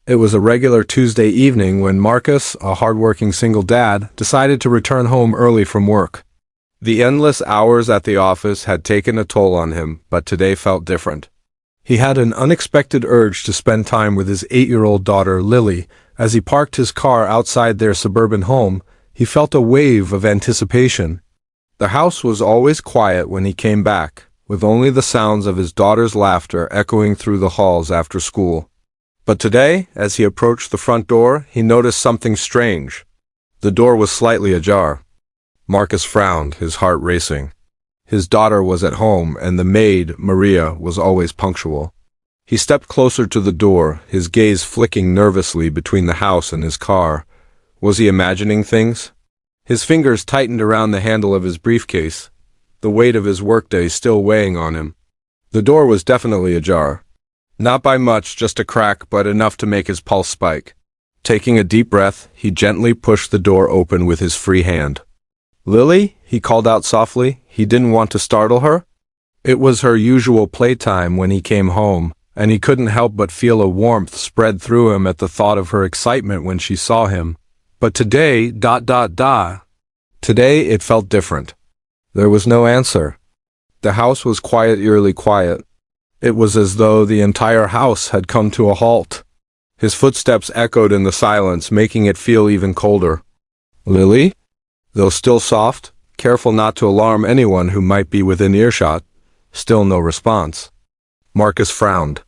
It was a regular Tuesday evening when Marcus, a hard-working single dad, decided to return home early from work. The endless hours at the office had taken a toll on him, but today felt different. He had an unexpected urge to spend time with his 8-year-old daughter, Lily. As he parked his car outside their suburban home, he felt a wave of anticipation. The house was always quiet when he came back, with only the sounds of his daughter's laughter echoing through the halls after school. But today, as he approached the front door, he noticed something strange. The door was slightly ajar. Marcus frowned, his heart racing. His daughter was at home, and the maid, Maria, was always punctual. He stepped closer to the door, his gaze flicking nervously between the house and his car. Was he imagining things? His fingers tightened around the handle of his briefcase, the weight of his workday still weighing on him. The door was definitely ajar. Not by much, just a crack, but enough to make his pulse spike. Taking a deep breath, he gently pushed the door open with his free hand. "Lily?" he called out softly. He didn't want to startle her. It was her usual playtime when he came home, and he couldn't help but feel a warmth spread through him at the thought of her excitement when she saw him. But today, Today it felt different. There was no answer. The house was quiet, eerily quiet. It was as though the entire house had come to a halt. His footsteps echoed in the silence, making it feel even colder. "Lily?" Though still soft, careful not to alarm anyone who might be within earshot, still no response. Marcus frowned.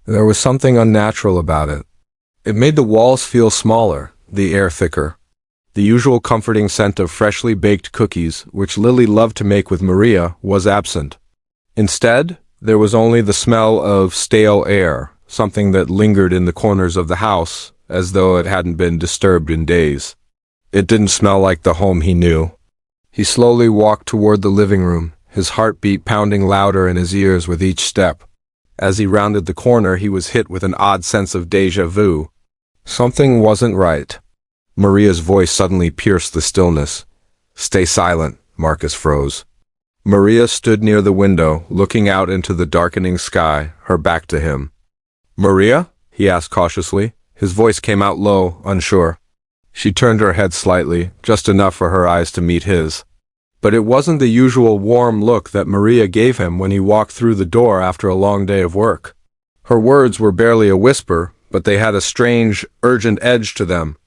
There was something unnatural about it. It made the walls feel smaller, the air thicker. The usual comforting scent of freshly baked cookies, which Lily loved to make with Maria, was absent. Instead, there was only the smell of stale air, something that lingered in the corners of the house, as though it hadn't been disturbed in days. It didn't smell like the home he knew. He slowly walked toward the living room, his heartbeat pounding louder in his ears with each step. As he rounded the corner, he was hit with an odd sense of déjà vu. Something wasn't right. Maria's voice suddenly pierced the stillness. "Stay silent," Marcus froze. Maria stood near the window, looking out into the darkening sky, her back to him. "Maria?" he asked cautiously. His voice came out low, unsure. She turned her head slightly, just enough for her eyes to meet his. But it wasn't the usual warm look that Maria gave him when he walked through the door after a long day of work. Her words were barely a whisper, but they had a strange, urgent edge to them.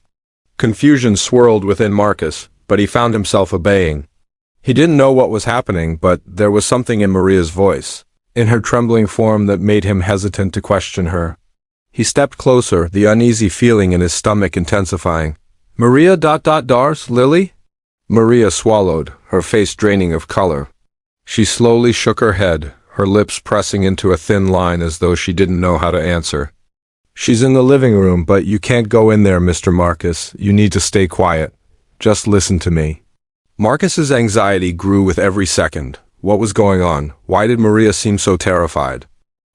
Confusion swirled within Marcus, but he found himself obeying. He didn't know what was happening, but there was something in Maria's voice, in her trembling form, that made him hesitant to question her. He stepped closer, the uneasy feeling in his stomach intensifying. "Maria ... Dars, Lily?" Maria swallowed, her face draining of color. She slowly shook her head, her lips pressing into a thin line as though she didn't know how to answer. "She's in the living room, but you can't go in there, Mr. Marcus. You need to stay quiet. Just listen to me." Marcus's anxiety grew with every second. What was going on? Why did Maria seem so terrified?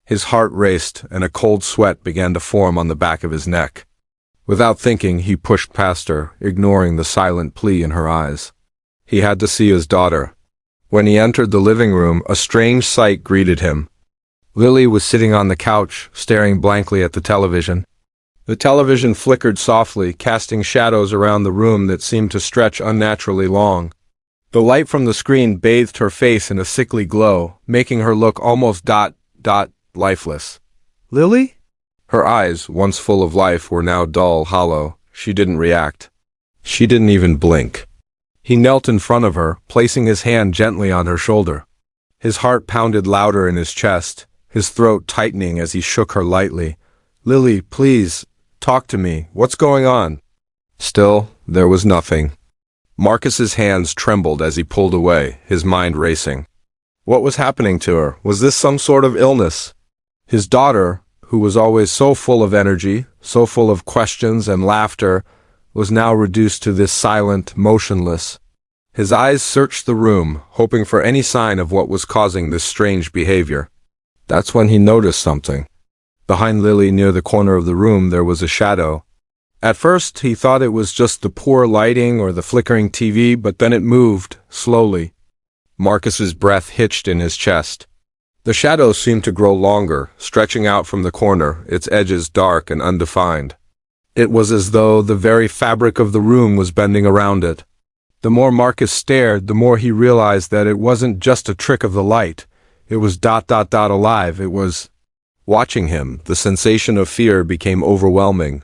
His heart raced, and a cold sweat began to form on the back of his neck. Without thinking, he pushed past her, ignoring the silent plea in her eyes. He had to see his daughter. When he entered the living room, a strange sight greeted him. Lily was sitting on the couch, staring blankly at the television. The television flickered softly, casting shadows around the room that seemed to stretch unnaturally long. The light from the screen bathed her face in a sickly glow, making her look almost lifeless. "Lily?" Her eyes, once full of life, were now dull, hollow. She didn't react. She didn't even blink. He knelt in front of her, placing his hand gently on her shoulder. His heart pounded louder in his chest, his throat tightening as he shook her lightly. "Lily, please, talk to me. What's going on?" Still, there was nothing. Marcus's hands trembled as he pulled away, his mind racing. What was happening to her? Was this some sort of illness? His daughter, who was always so full of energy, so full of questions and laughter, was now reduced to this silent, motionless. His eyes searched the room, hoping for any sign of what was causing this strange behavior. That's when he noticed something. Behind Lily, near the corner of the room, there was a shadow. At first, he thought it was just the poor lighting or the flickering TV, but then it moved, slowly. Marcus's breath hitched in his chest. The shadow seemed to grow longer, stretching out from the corner, its edges dark and undefined. It was as though the very fabric of the room was bending around it. The more Marcus stared, the more he realized that it wasn't just a trick of the light. It was alive. It was watching him. The sensation of fear became overwhelming.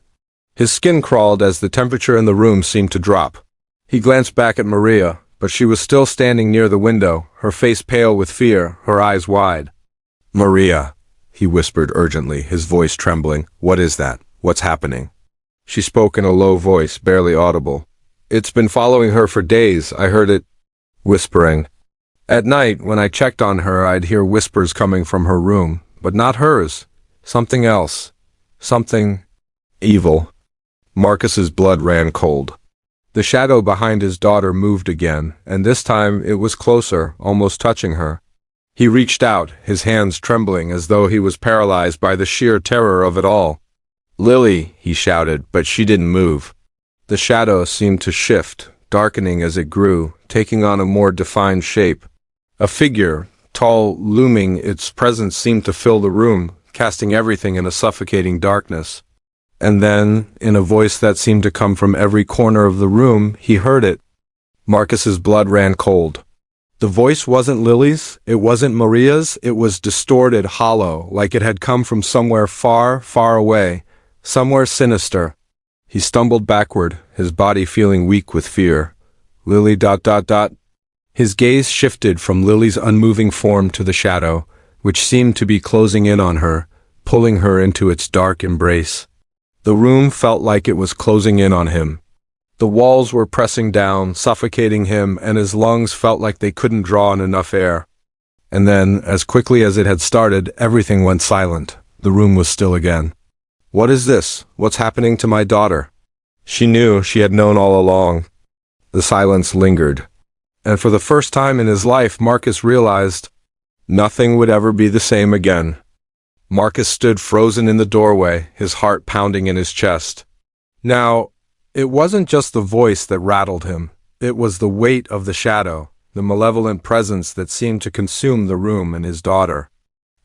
His skin crawled as the temperature in the room seemed to drop. He glanced back at Maria, but she was still standing near the window, her face pale with fear, her eyes wide. "Maria," he whispered urgently, his voice trembling. "What is that? What's happening?" She spoke in a low voice, barely audible. "It's been following her for days. I heard it whispering. At night, when I checked on her, I'd hear whispers coming from her room, but not hers. Something else. Something evil." Marcus's blood ran cold. The shadow behind his daughter moved again, and this time it was closer, almost touching her. He reached out, his hands trembling as though he was paralyzed by the sheer terror of it all. "Lily," he shouted, but she didn't move. The shadow seemed to shift, darkening as it grew, taking on a more defined shape. A figure, tall, looming, its presence seemed to fill the room, casting everything in a suffocating darkness. And then, in a voice that seemed to come from every corner of the room, he heard it. Marcus's blood ran cold. The voice wasn't Lily's, it wasn't Maria's, it was distorted, hollow, like it had come from somewhere far, far away, somewhere sinister. He stumbled backward, his body feeling weak with fear. "Lily ... His gaze shifted from Lily's unmoving form to the shadow, which seemed to be closing in on her, pulling her into its dark embrace. The room felt like it was closing in on him. The walls were pressing down, suffocating him, and his lungs felt like they couldn't draw in enough air. And then, as quickly as it had started, everything went silent. The room was still again. "What is this? What's happening to my daughter?" She knew, she had known all along. The silence lingered. And for the first time in his life, Marcus realized nothing would ever be the same again. Marcus stood frozen in the doorway, his heart pounding in his chest. Now, it wasn't just the voice that rattled him. It was the weight of the shadow, the malevolent presence that seemed to consume the room and his daughter.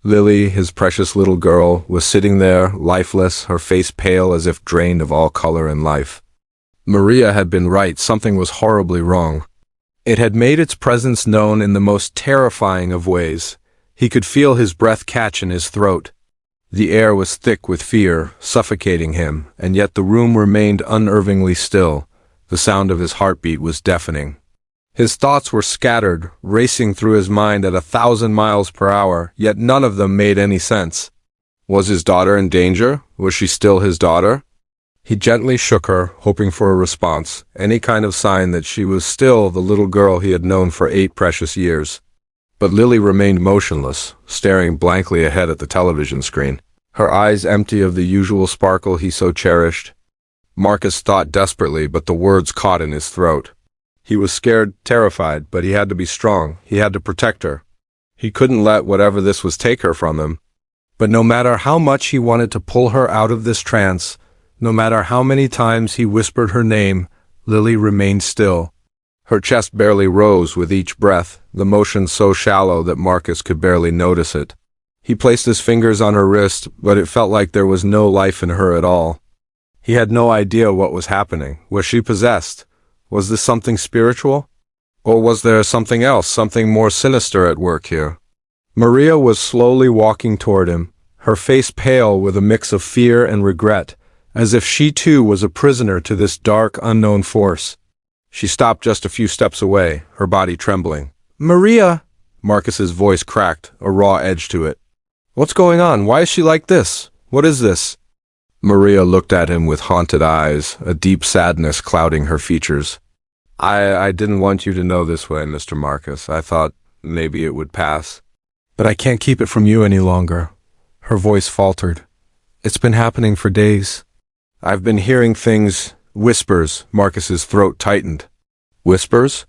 Lily, his precious little girl, was sitting there, lifeless, her face pale as if drained of all color and life. Maria had been right, something was horribly wrong. It had made its presence known in the most terrifying of ways. He could feel his breath catch in his throat. The air was thick with fear, suffocating him, and yet the room remained unnervingly still. The sound of his heartbeat was deafening. His thoughts were scattered, racing through his mind at 1,000 miles per hour, yet none of them made any sense. Was his daughter in danger? Was she still his daughter? He gently shook her, hoping for a response, any kind of sign that she was still the little girl he had known for 8 precious years. But Lily remained motionless, staring blankly ahead at the television screen, her eyes empty of the usual sparkle he so cherished. Marcus thought desperately, but the words caught in his throat. He was scared, terrified, but he had to be strong. He had to protect her. He couldn't let whatever this was take her from him. But no matter how much he wanted to pull her out of this trance, no matter how many times he whispered her name, Lily remained still. Her chest barely rose with each breath, the motion so shallow that Marcus could barely notice it. He placed his fingers on her wrist, but it felt like there was no life in her at all. He had no idea what was happening. Was she possessed? Was this something spiritual? Or was there something else, something more sinister at work here? Maria was slowly walking toward him, her face pale with a mix of fear and regret, as if she too was a prisoner to this dark, unknown force. She stopped just a few steps away, her body trembling. "Maria!" Marcus's voice cracked, a raw edge to it. "What's going on? Why is she like this? What is this?" Maria looked at him with haunted eyes, a deep sadness clouding her features. I didn't want you to know this way, Mr. Marcus. I thought maybe it would pass. But I can't keep it from you any longer." Her voice faltered. "It's been happening for days. I've been hearing things, whispers." Marcus's throat tightened. Whispers?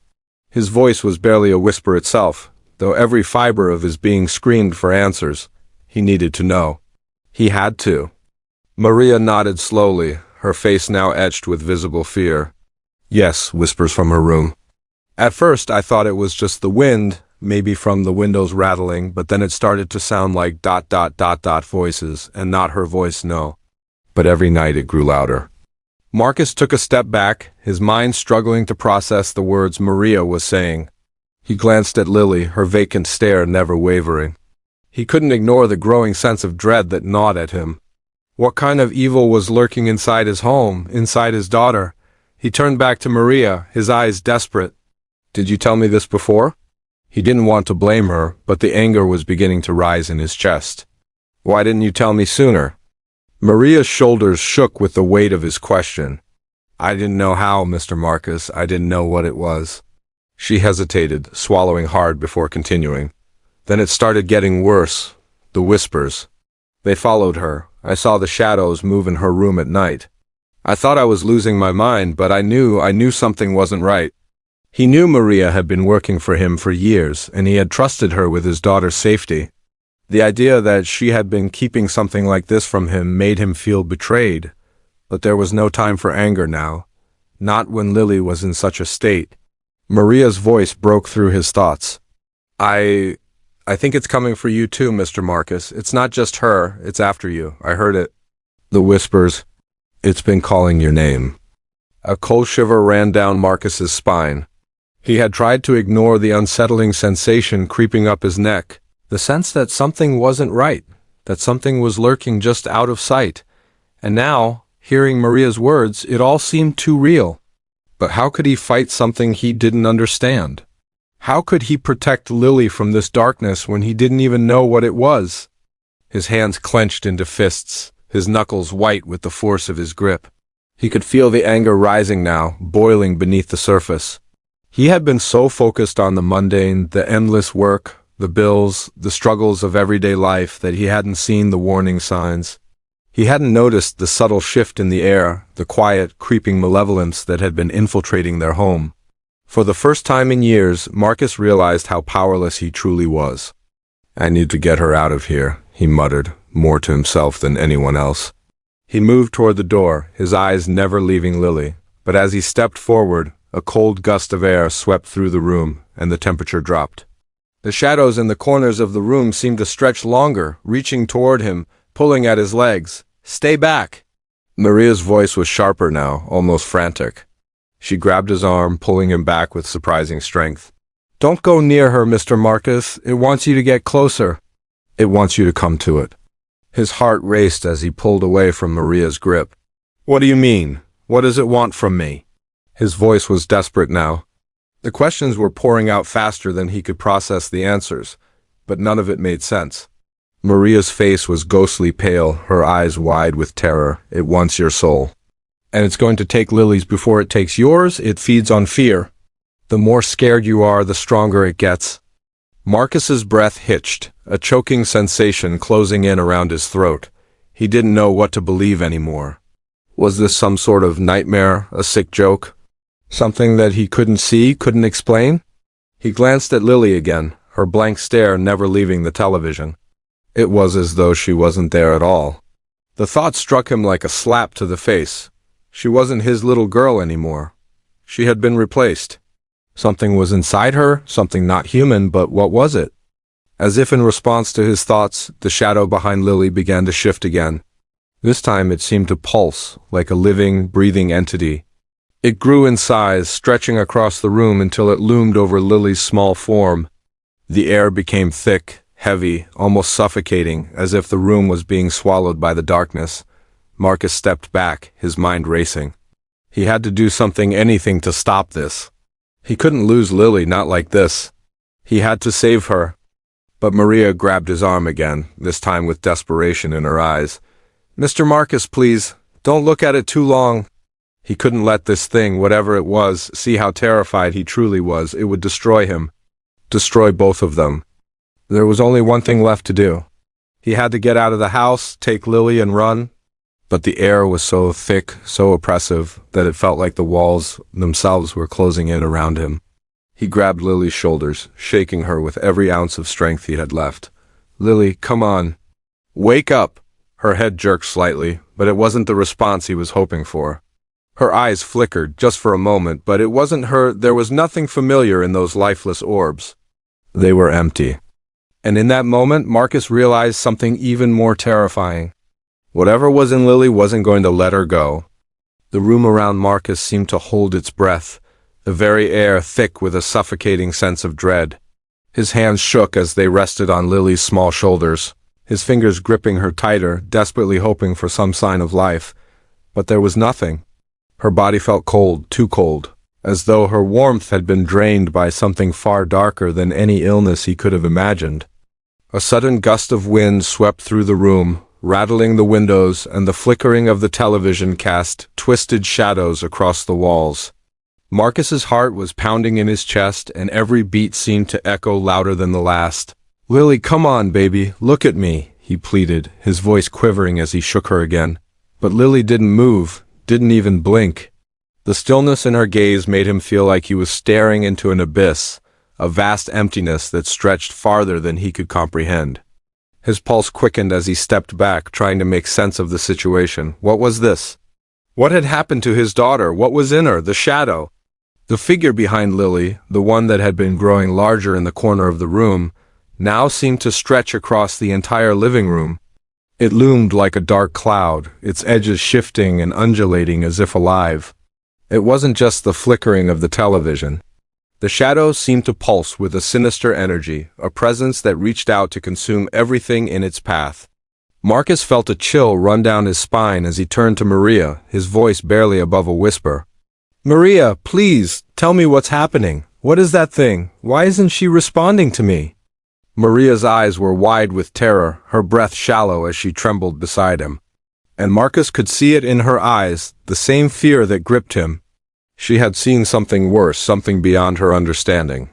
His voice was barely a whisper itself, though every fiber of his being screamed for answers. He needed to know. He had to. Maria nodded slowly, her face now etched with visible fear. "Yes," whispers from her room. "At first I thought it was just the wind, maybe from the windows rattling, but then it started to sound like ... voices, and not her voice, no. But every night it grew louder. Marcus took a step back, his mind struggling to process the words Maria was saying. He glanced at Lily, her vacant stare never wavering. He couldn't ignore the growing sense of dread that gnawed at him. What kind of evil was lurking inside his home, inside his daughter? He turned back to Maria, his eyes desperate. "Did you tell me this before?" He didn't want to blame her, but the anger was beginning to rise in his chest. "Why didn't you tell me sooner?" Maria's shoulders shook with the weight of his question. "I didn't know how, Mr. Marcus. I didn't know what it was." She hesitated, swallowing hard before continuing. Then it started getting worse. The whispers. They followed her. I saw the shadows move in her room at night. I thought I was losing my mind, but I knew something wasn't right. He knew Maria had been working for him for years, and he had trusted her with his daughter's safety. The idea that she had been keeping something like this from him made him feel betrayed. But there was no time for anger now. Not when Lily was in such a state. Maria's voice broke through his thoughts. I think it's coming for you too, Mr. Marcus. It's not just her, it's after you. I heard it." The whispers. "It's been calling your name." A cold shiver ran down Marcus's spine. He had tried to ignore the unsettling sensation creeping up his neck. The sense that something wasn't right, that something was lurking just out of sight. And now, hearing Maria's words, it all seemed too real. But how could he fight something he didn't understand? How could he protect Lily from this darkness when he didn't even know what it was? His hands clenched into fists, his knuckles white with the force of his grip. He could feel the anger rising now, boiling beneath the surface. He had been so focused on the mundane, the endless work, the bills, the struggles of everyday life that he hadn't seen the warning signs. He hadn't noticed the subtle shift in the air, the quiet, creeping malevolence that had been infiltrating their home. For the first time in years, Marcus realized how powerless he truly was. "I need to get her out of here," he muttered, more to himself than anyone else. He moved toward the door, his eyes never leaving Lily, but as he stepped forward, a cold gust of air swept through the room, and the temperature dropped. The shadows in the corners of the room seemed to stretch longer, reaching toward him, pulling at his legs. "Stay back!" Maria's voice was sharper now, almost frantic. She grabbed his arm, pulling him back with surprising strength. "Don't go near her, Mr. Marcus. It wants you to get closer. It wants you to come to it." His heart raced as he pulled away from Maria's grip. "What do you mean? What does it want from me?" His voice was desperate now. The questions were pouring out faster than he could process the answers, but none of it made sense. Maria's face was ghostly pale, her eyes wide with terror. "It wants your soul. And it's going to take Lily's before it takes yours. It feeds on fear. The more scared you are, the stronger it gets." Marcus's breath hitched, a choking sensation closing in around his throat. He didn't know what to believe anymore. Was this some sort of nightmare, a sick joke? Something that he couldn't see, couldn't explain? He glanced at Lily again, her blank stare never leaving the television. It was as though she wasn't there at all. The thought struck him like a slap to the face. She wasn't his little girl anymore. She had been replaced. Something was inside her, something not human, but what was it? As if in response to his thoughts, the shadow behind Lily began to shift again. This time it seemed to pulse, like a living, breathing entity. It grew in size, stretching across the room until it loomed over Lily's small form. The air became thick, heavy, almost suffocating, as if the room was being swallowed by the darkness. Marcus stepped back, his mind racing. He had to do something, anything to stop this. He couldn't lose Lily, not like this. He had to save her. But Maria grabbed his arm again, this time with desperation in her eyes. "Mr. Marcus, please, don't look at it too long." He couldn't let this thing, whatever it was, see how terrified he truly was. It would destroy him. Destroy both of them. There was only one thing left to do. He had to get out of the house, take Lily and run. But the air was so thick, so oppressive, that it felt like the walls themselves were closing in around him. He grabbed Lily's shoulders, shaking her with every ounce of strength he had left. "Lily, come on. Wake up!" Her head jerked slightly, but it wasn't the response he was hoping for. Her eyes flickered, just for a moment, but it wasn't her. There was nothing familiar in those lifeless orbs. They were empty. And in that moment, Marcus realized something even more terrifying. Whatever was in Lily wasn't going to let her go. The room around Marcus seemed to hold its breath, the very air thick with a suffocating sense of dread. His hands shook as they rested on Lily's small shoulders, his fingers gripping her tighter, desperately hoping for some sign of life. But there was nothing. Her body felt cold, too cold, as though her warmth had been drained by something far darker than any illness he could have imagined. A sudden gust of wind swept through the room, rattling the windows, and the flickering of the television cast twisted shadows across the walls. Marcus's heart was pounding in his chest, and every beat seemed to echo louder than the last. "Lily, come on, baby, look at me," he pleaded, his voice quivering as he shook her again. But Lily didn't move, didn't even blink. The stillness in her gaze made him feel like he was staring into an abyss, a vast emptiness that stretched farther than he could comprehend. His pulse quickened as he stepped back, trying to make sense of the situation. What was this? What had happened to his daughter? What was in her? The shadow? The figure behind Lily, the one that had been growing larger in the corner of the room, now seemed to stretch across the entire living room. It loomed like a dark cloud, its edges shifting and undulating as if alive. It wasn't just the flickering of the television. The shadow seemed to pulse with a sinister energy, a presence that reached out to consume everything in its path. Marcus felt a chill run down his spine as he turned to Maria, his voice barely above a whisper. "Maria, please, tell me what's happening. What is that thing? Why isn't she responding to me?" Maria's eyes were wide with terror, her breath shallow as she trembled beside him. And Marcus could see it in her eyes, the same fear that gripped him. She had seen something worse, something beyond her understanding.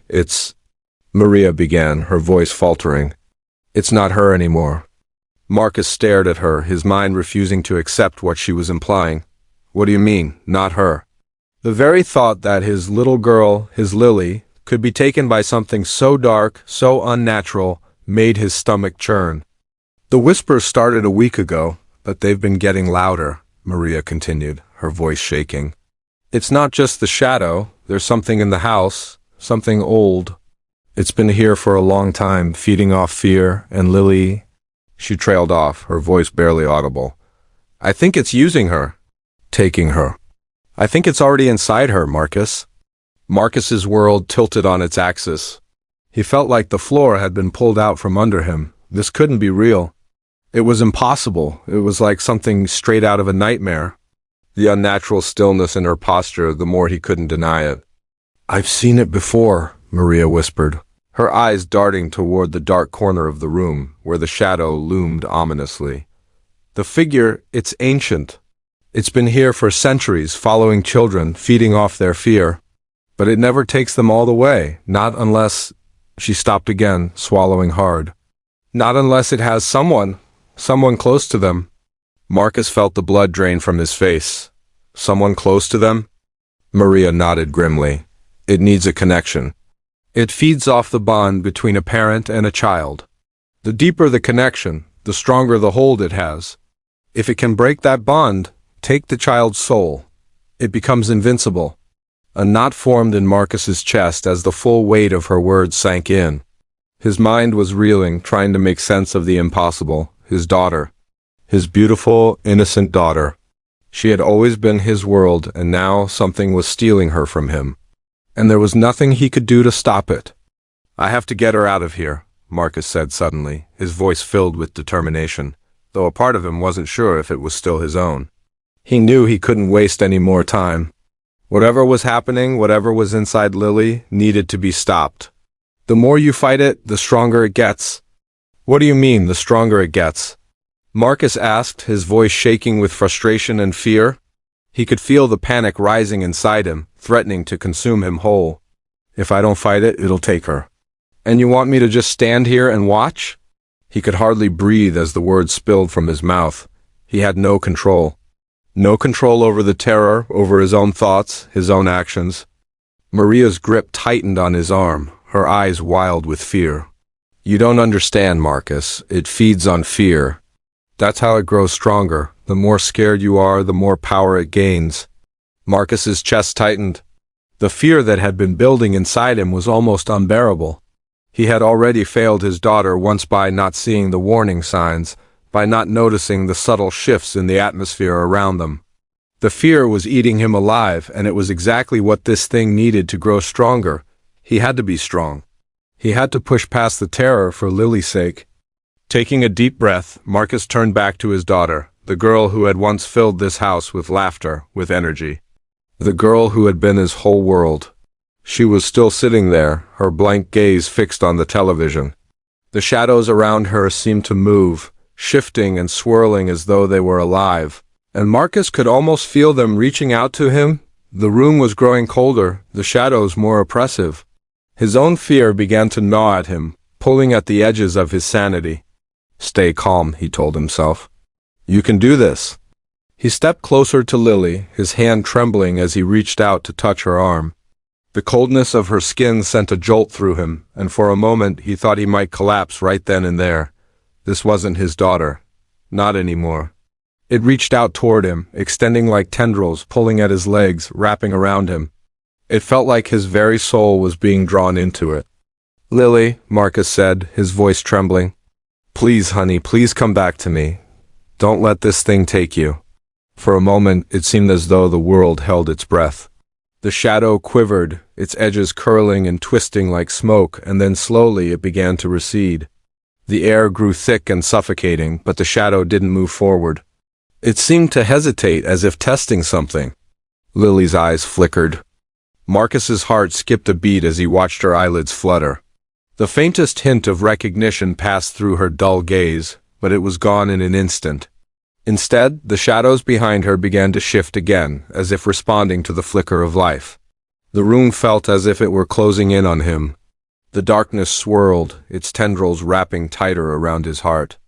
Maria began, her voice faltering. "It's not her anymore." Marcus stared at her, his mind refusing to accept what she was implying. "What do you mean, not her?" The very thought that his little girl, his Lily, could be taken by something so dark, so unnatural, made his stomach churn. "The whispers started a week ago, but they've been getting louder," Maria continued, her voice shaking. "It's not just the shadow, there's something in the house, something old. It's been here for a long time, feeding off fear, and Lily—" She trailed off, her voice barely audible. "I think it's using her. Taking her. I think it's already inside her, Marcus." Marcus's world tilted on its axis. He felt like the floor had been pulled out from under him. This couldn't be real. It was impossible. It was like something straight out of a nightmare. The unnatural stillness in her posture, the more he couldn't deny it. "I've seen it before," Maria whispered, her eyes darting toward the dark corner of the room, where the shadow loomed ominously. "The figure, it's ancient. It's been here for centuries, following children, feeding off their fear. But it never takes them all the way, not unless—" She stopped again, swallowing hard. "Not unless it has someone close to them." Marcus felt the blood drain from his face. "Someone close to them?" Maria nodded grimly. "It needs a connection. It feeds off the bond between a parent and a child. The deeper the connection, the stronger the hold it has. If it can break that bond, take the child's soul, it becomes invincible." A knot formed in Marcus's chest as the full weight of her words sank in. His mind was reeling, trying to make sense of the impossible. His daughter. His beautiful, innocent daughter. She had always been his world, and now something was stealing her from him. And there was nothing he could do to stop it. "I have to get her out of here," Marcus said suddenly, his voice filled with determination, though a part of him wasn't sure if it was still his own. He knew he couldn't waste any more time. Whatever was happening, whatever was inside Lily, needed to be stopped. "The more you fight it, the stronger it gets." "What do you mean, the stronger it gets?" Marcus asked, his voice shaking with frustration and fear. He could feel the panic rising inside him, threatening to consume him whole. "If I don't fight it, it'll take her." "And you want me to just stand here and watch?" He could hardly breathe as the words spilled from his mouth. He had no control. No control over the terror, over his own thoughts, his own actions. Maria's grip tightened on his arm, her eyes wild with fear. "You don't understand, Marcus. It feeds on fear. That's how it grows stronger. The more scared you are, the more power it gains." Marcus's chest tightened. The fear that had been building inside him was almost unbearable. He had already failed his daughter once by not seeing the warning signs, by not noticing the subtle shifts in the atmosphere around them. The fear was eating him alive, and it was exactly what this thing needed to grow stronger. He had to be strong. He had to push past the terror for Lily's sake. Taking a deep breath, Marcus turned back to his daughter, the girl who had once filled this house with laughter, with energy. The girl who had been his whole world. She was still sitting there, her blank gaze fixed on the television. The shadows around her seemed to move, shifting and swirling as though they were alive, and Marcus could almost feel them reaching out to him. The room was growing colder, the shadows more oppressive. His own fear began to gnaw at him, pulling at the edges of his sanity. "Stay calm," he told himself. "You can do this." He stepped closer to Lily, his hand trembling as he reached out to touch her arm. The coldness of her skin sent a jolt through him, and for a moment he thought he might collapse right then and there. This wasn't his daughter. Not anymore. It reached out toward him, extending like tendrils, pulling at his legs, wrapping around him. It felt like his very soul was being drawn into it. "Lily," Marcus said, his voice trembling. "Please, honey, please come back to me. Don't let this thing take you." For a moment, it seemed as though the world held its breath. The shadow quivered, its edges curling and twisting like smoke, and then slowly it began to recede. The air grew thick and suffocating, but the shadow didn't move forward. It seemed to hesitate, as if testing something. Lily's eyes flickered. Marcus's heart skipped a beat as he watched her eyelids flutter. The faintest hint of recognition passed through her dull gaze, but it was gone in an instant. Instead, the shadows behind her began to shift again, as if responding to the flicker of life. The room felt as if it were closing in on him. The darkness swirled, its tendrils wrapping tighter around his heart.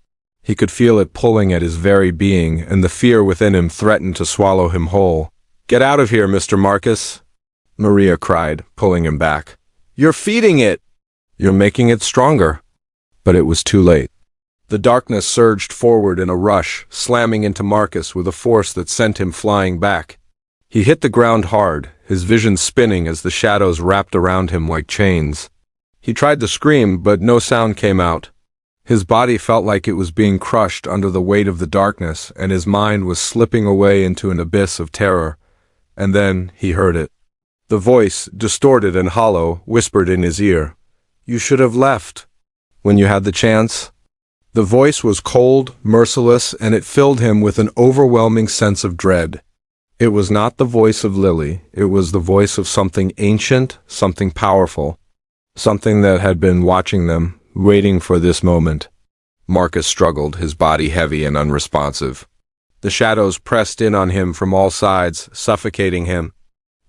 He could feel it pulling at his very being, and the fear within him threatened to swallow him whole. "Get out of here, Mr. Marcus," Maria cried, pulling him back. "You're feeding it! You're making it stronger." But it was too late. The darkness surged forward in a rush, slamming into Marcus with a force that sent him flying back. He hit the ground hard, his vision spinning as the shadows wrapped around him like chains. He tried to scream, but no sound came out. His body felt like it was being crushed under the weight of the darkness, and his mind was slipping away into an abyss of terror. And then he heard it. The voice, distorted and hollow, whispered in his ear, "You should have left when you had the chance." The voice was cold, merciless, and it filled him with an overwhelming sense of dread. It was not the voice of Lily, it was the voice of something ancient, something powerful, something that had been watching them, waiting for this moment. Marcus struggled, his body heavy and unresponsive. The shadows pressed in on him from all sides, suffocating him.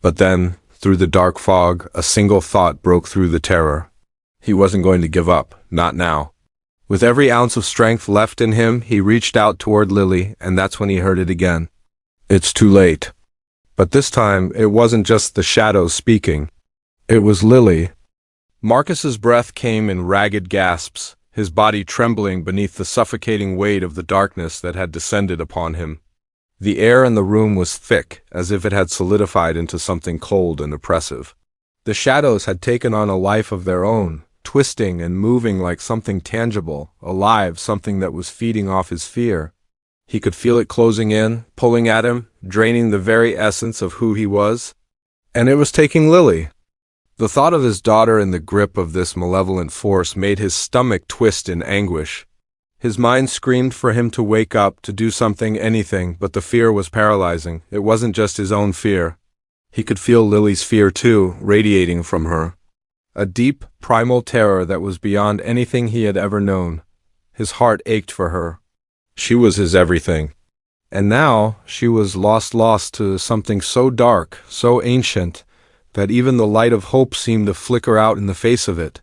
But then, through the dark fog, a single thought broke through the terror. He wasn't going to give up, not now. With every ounce of strength left in him, he reached out toward Lily, and that's when he heard it again. "It's too late." But this time, it wasn't just the shadows speaking. It was Lily. Marcus's breath came in ragged gasps, his body trembling beneath the suffocating weight of the darkness that had descended upon him. The air in the room was thick, as if it had solidified into something cold and oppressive. The shadows had taken on a life of their own, twisting and moving like something tangible, alive, something that was feeding off his fear. He could feel it closing in, pulling at him, draining the very essence of who he was. And it was taking Lily. The thought of his daughter in the grip of this malevolent force made his stomach twist in anguish. His mind screamed for him to wake up, to do something, anything, but the fear was paralyzing. It wasn't just his own fear. He could feel Lily's fear too, radiating from her. A deep, primal terror that was beyond anything he had ever known. His heart ached for her. She was his everything. And now she was lost to something so dark, so ancient, that even the light of hope seemed to flicker out in the face of it.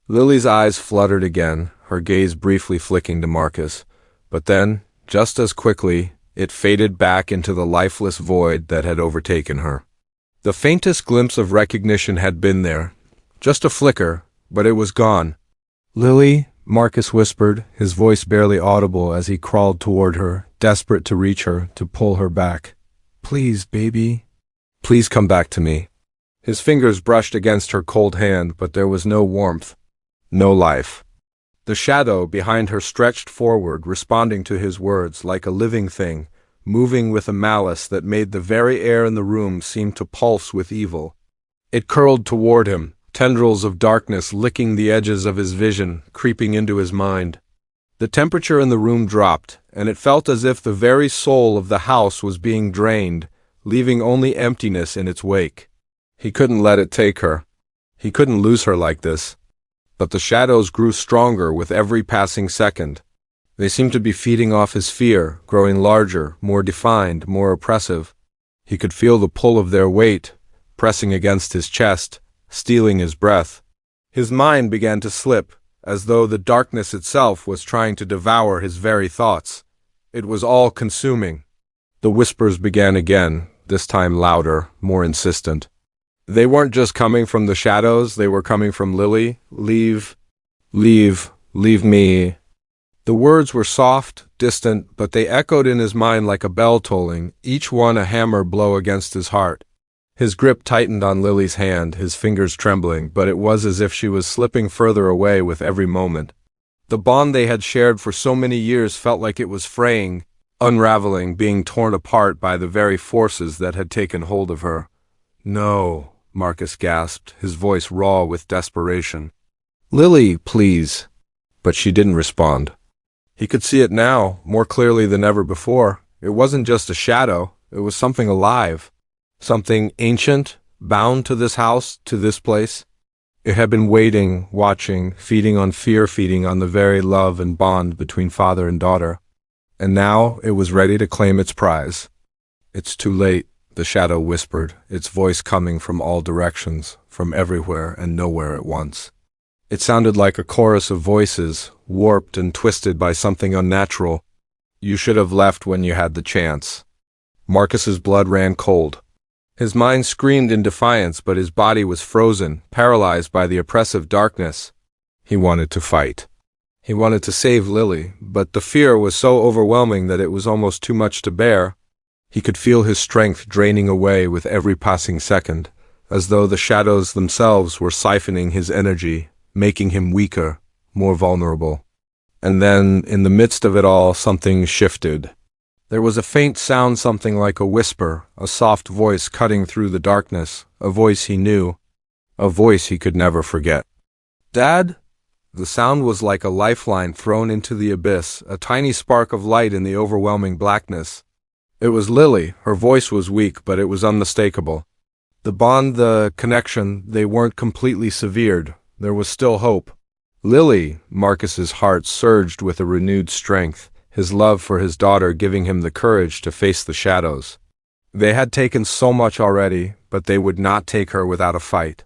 Lily's eyes fluttered again, her gaze briefly flicking to Marcus. But then, just as quickly, it faded back into the lifeless void that had overtaken her. The faintest glimpse of recognition had been there. Just a flicker, but it was gone. "Lily," Marcus whispered, his voice barely audible as he crawled toward her, desperate to reach her, to pull her back. "Please, baby. Please come back to me." His fingers brushed against her cold hand, but there was no warmth, no life. The shadow behind her stretched forward, responding to his words like a living thing, moving with a malice that made the very air in the room seem to pulse with evil. It curled toward him, tendrils of darkness licking the edges of his vision, creeping into his mind. The temperature in the room dropped, and it felt as if the very soul of the house was being drained, leaving only emptiness in its wake. He couldn't let it take her. He couldn't lose her like this. But the shadows grew stronger with every passing second. They seemed to be feeding off his fear, growing larger, more defined, more oppressive. He could feel the pull of their weight, pressing against his chest, stealing his breath. His mind began to slip, as though the darkness itself was trying to devour his very thoughts. It was all-consuming. The whispers began again, this time louder, more insistent. They weren't just coming from the shadows, they were coming from Lily. Leave me. The words were soft, distant, but they echoed in his mind like a bell tolling, each one a hammer blow against his heart. His grip tightened on Lily's hand, his fingers trembling, but it was as if she was slipping further away with every moment. The bond they had shared for so many years felt like it was fraying, unraveling, being torn apart by the very forces that had taken hold of her. "No," Marcus gasped, his voice raw with desperation. "Lily, please." But she didn't respond. He could see it now, more clearly than ever before. It wasn't just a shadow, it was something alive. Something ancient, bound to this house, to this place. It had been waiting, watching, feeding on fear, feeding on the very love and bond between father and daughter. And now it was ready to claim its prize. "It's too late," the shadow whispered, its voice coming from all directions, from everywhere and nowhere at once. It sounded like a chorus of voices, warped and twisted by something unnatural. "You should have left when you had the chance." Marcus's blood ran cold. His mind screamed in defiance, but his body was frozen, paralyzed by the oppressive darkness. He wanted to fight. He wanted to save Lily, but the fear was so overwhelming that it was almost too much to bear. He could feel his strength draining away with every passing second, as though the shadows themselves were siphoning his energy, making him weaker, more vulnerable. And then, in the midst of it all, something shifted. There was a faint sound, something like a whisper, a soft voice cutting through the darkness, a voice he knew, a voice he could never forget. "Dad?" The sound was like a lifeline thrown into the abyss, a tiny spark of light in the overwhelming blackness. It was Lily. Her voice was weak, but it was unmistakable. The bond, the connection, they weren't completely severed. There was still hope. "Lily!" Marcus's heart surged with a renewed strength, his love for his daughter giving him the courage to face the shadows. They had taken so much already, but they would not take her without a fight.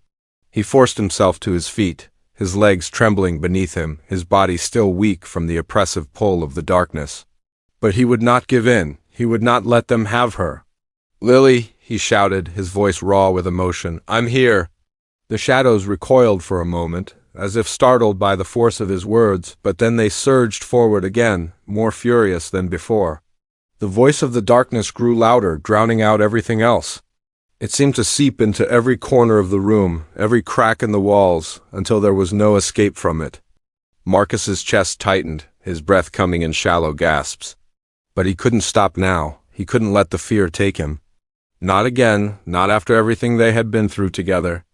He forced himself to his feet, his legs trembling beneath him, his body still weak from the oppressive pull of the darkness. But he would not give in. He would not let them have her. "Lily," he shouted, his voice raw with emotion, "I'm here." The shadows recoiled for a moment, as if startled by the force of his words, but then they surged forward again, more furious than before. The voice of the darkness grew louder, drowning out everything else. It seemed to seep into every corner of the room, every crack in the walls, until there was no escape from it. Marcus's chest tightened, his breath coming in shallow gasps. But he couldn't stop now. He couldn't let the fear take him. Not again, not after everything they had been through together.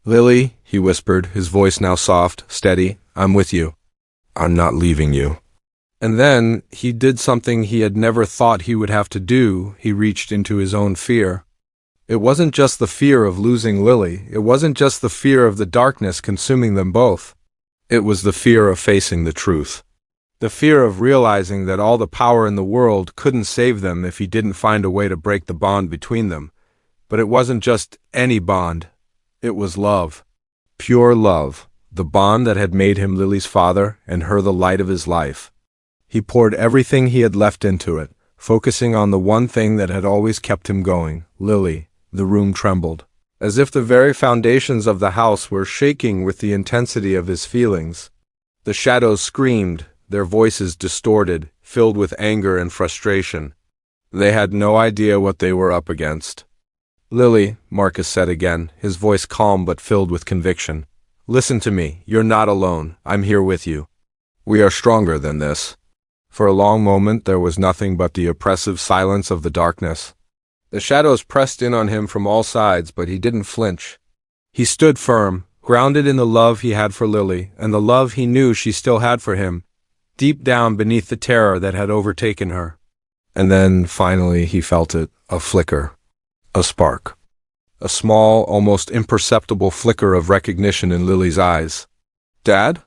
"Lily," he whispered, his voice now soft, steady, "I'm with you. I'm not leaving you." And then he did something he had never thought he would have to do. He reached into his own fear. It wasn't just the fear of losing Lily. It wasn't just the fear of the darkness consuming them both. It was the fear of facing the truth. The fear of realizing that all the power in the world couldn't save them if he didn't find a way to break the bond between them. But it wasn't just any bond. It was love. Pure love. The bond that had made him Lily's father and her the light of his life. He poured everything he had left into it, focusing on the one thing that had always kept him going, Lily. The room trembled, as if the very foundations of the house were shaking with the intensity of his feelings. The shadows screamed, their voices distorted, filled with anger and frustration. They had no idea what they were up against. "Lily," Marcus said again, his voice calm but filled with conviction. "Listen to me. You're not alone. I'm here with you. We are stronger than this." For a long moment there was nothing but the oppressive silence of the darkness. The shadows pressed in on him from all sides, but he didn't flinch. He stood firm, grounded in the love he had for Lily, and the love he knew she still had for him, deep down beneath the terror that had overtaken her. And then, finally, he felt it, a flicker, a spark. A small, almost imperceptible flicker of recognition in Lily's eyes. "Dad?"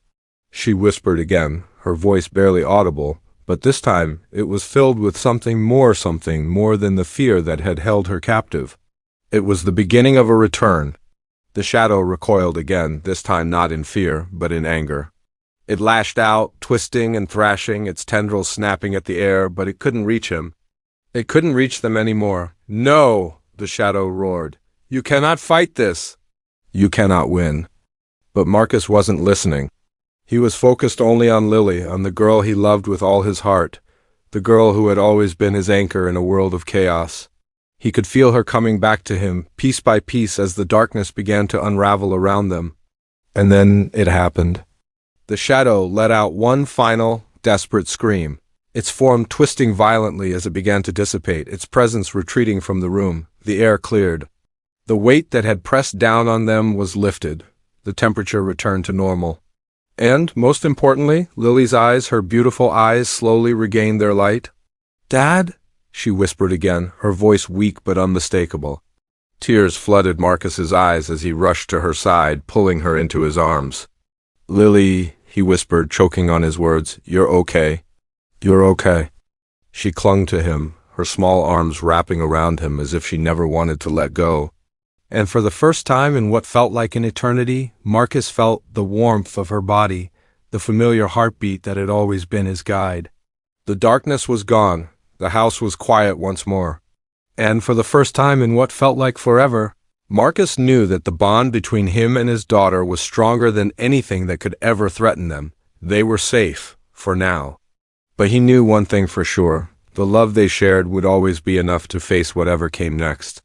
she whispered again, her voice barely audible, but this time it was filled with something more than the fear that had held her captive. It was the beginning of a return. The shadow recoiled again, this time not in fear, but in anger. It lashed out, twisting and thrashing, its tendrils snapping at the air, but it couldn't reach him. It couldn't reach them anymore. "No!" the shadow roared. "You cannot fight this. You cannot win." But Marcus wasn't listening. He was focused only on Lily, on the girl he loved with all his heart, the girl who had always been his anchor in a world of chaos. He could feel her coming back to him, piece by piece, as the darkness began to unravel around them. And then it happened. The shadow let out one final, desperate scream, its form twisting violently as it began to dissipate, its presence retreating from the room. The air cleared. The weight that had pressed down on them was lifted. The temperature returned to normal. And, most importantly, Lily's eyes, her beautiful eyes, slowly regained their light. "Dad?" she whispered again, her voice weak but unmistakable. Tears flooded Marcus's eyes as he rushed to her side, pulling her into his arms. "Lily," he whispered, choking on his words, "you're okay. You're okay." She clung to him, her small arms wrapping around him as if she never wanted to let go. And for the first time in what felt like an eternity, Marcus felt the warmth of her body, the familiar heartbeat that had always been his guide. The darkness was gone. The house was quiet once more. And for the first time in what felt like forever, Marcus knew that the bond between him and his daughter was stronger than anything that could ever threaten them. They were safe, for now. But he knew one thing for sure. The love they shared would always be enough to face whatever came next.